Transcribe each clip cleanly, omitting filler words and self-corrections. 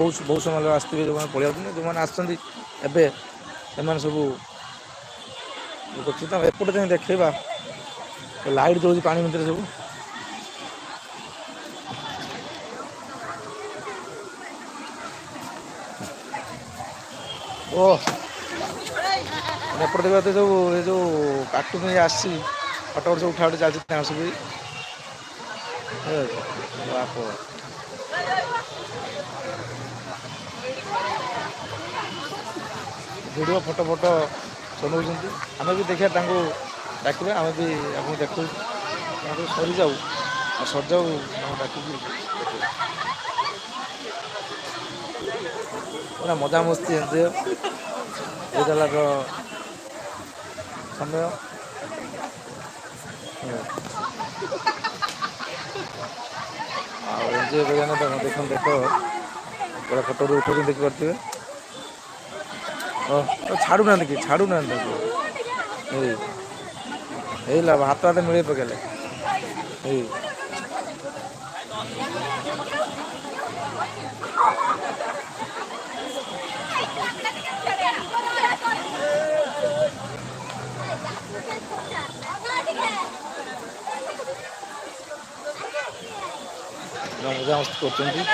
बहुत समय आसते जो मैंने पढ़िया जो मैंने आसछन्ति एबे एमाने सबू एपटे जाए देखा लाइट जलूँ पानी भितर सब ओ एपटे देखा सब ये जो कार्टून आसी फटो सब उठा उठी चलती सब बाप वीडियो फोटो फोटो सुनाऊँ आम भी देखा डाकिया आम भी आपको देखू सरी जाऊ सर जाऊ डाक पूरा मजा मस्ती एंजय समय एंजय कर देख देख पूरा फोटो उठा देखिपे छाड़ूना कि छाड़ूना हाथ हाथ मिले पकेले मजा मस्ती कर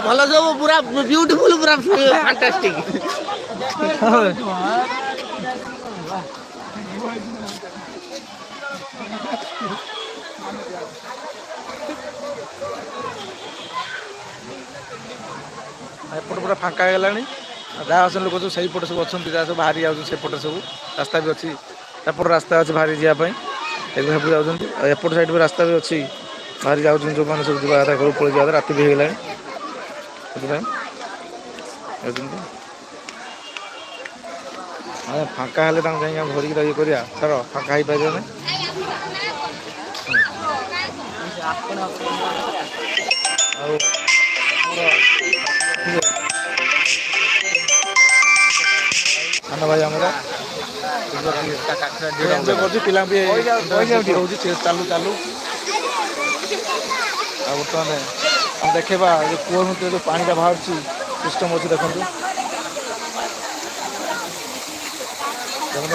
भल सब पूरा ब्यूटीफुल पूरा फैंटास्टिक एपट पूरा फांका होगा जहाँ आसन लोक सब पटे सब अच्छा जहाँ सब बाहरी जापटे सब रास्ता भी अच्छी एपट रास्ता अच्छे बाहरी जावाई सब जाऊँगी एपट साइड भी रास्ता भी अच्छी बाहरी जाऊँ जो मैंने सब जावा घर पड़े जावा राति भी होगा फांका हेल्ले धरिक ये करा छाड़ फांका हो पारे सान भाई आमर एंजय कर पिला भी चालू चालू बर्तमान देखा कूह नुत जो पानी बाहर सिस्टम अच्छी देखो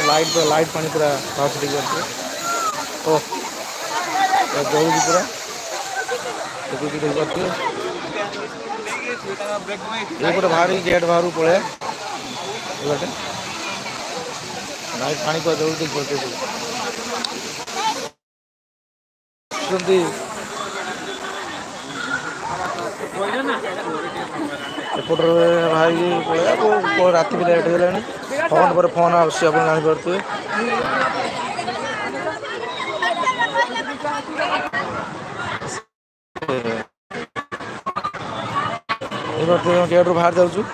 लाइट लाइट पानी पूरा बाहर देखिए ओ जलूँ पूरा देखिए देखिए ये गोटे बाहर गेट बाहर पड़े गोटे लाइट पानी पूरा जलूँ देखिए एपटे भाई राति भी लेट है फोन पर फोन आस जापे गेट रू बाहर जाऊँ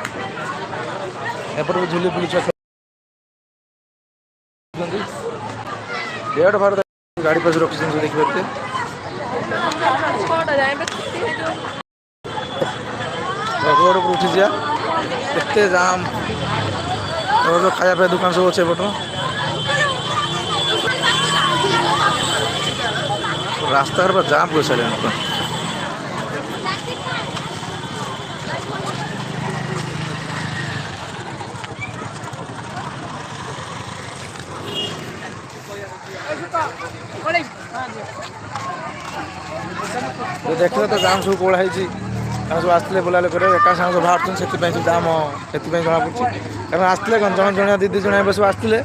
एपटे भी झुली पुलिस गेट बाहर गाड़ी पास रखी देखिए रोड पर उठी जा एते जाम रोड खाया पे दुकान सब अच्छे पट रास्ता पर जाम कर सारे देखते तो जाम सब कोड़ा सब आसते बुलाले कर एका साग सब बाहर से जाम से जना पड़ी कारण आसते जन जन दी जन सब आसते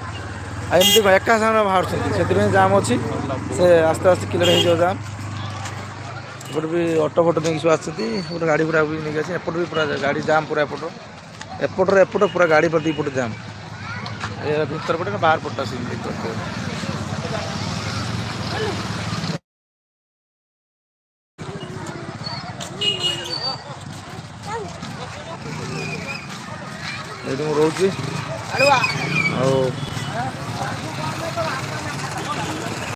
एमती एका साग बाहर से जाम अच्छी से आस्ते आस्ते क्लियर हो जाम एपटे भी ऑटो फोटो नहीं सब आसते गाड़ी पूरा भी नहीं आसे एपट भी पूरा गाड़ी जाम पूरा एपट पूरा गाड़ी पर दीपटे जाम भीतर पटे ना बाहर पटा से रोचे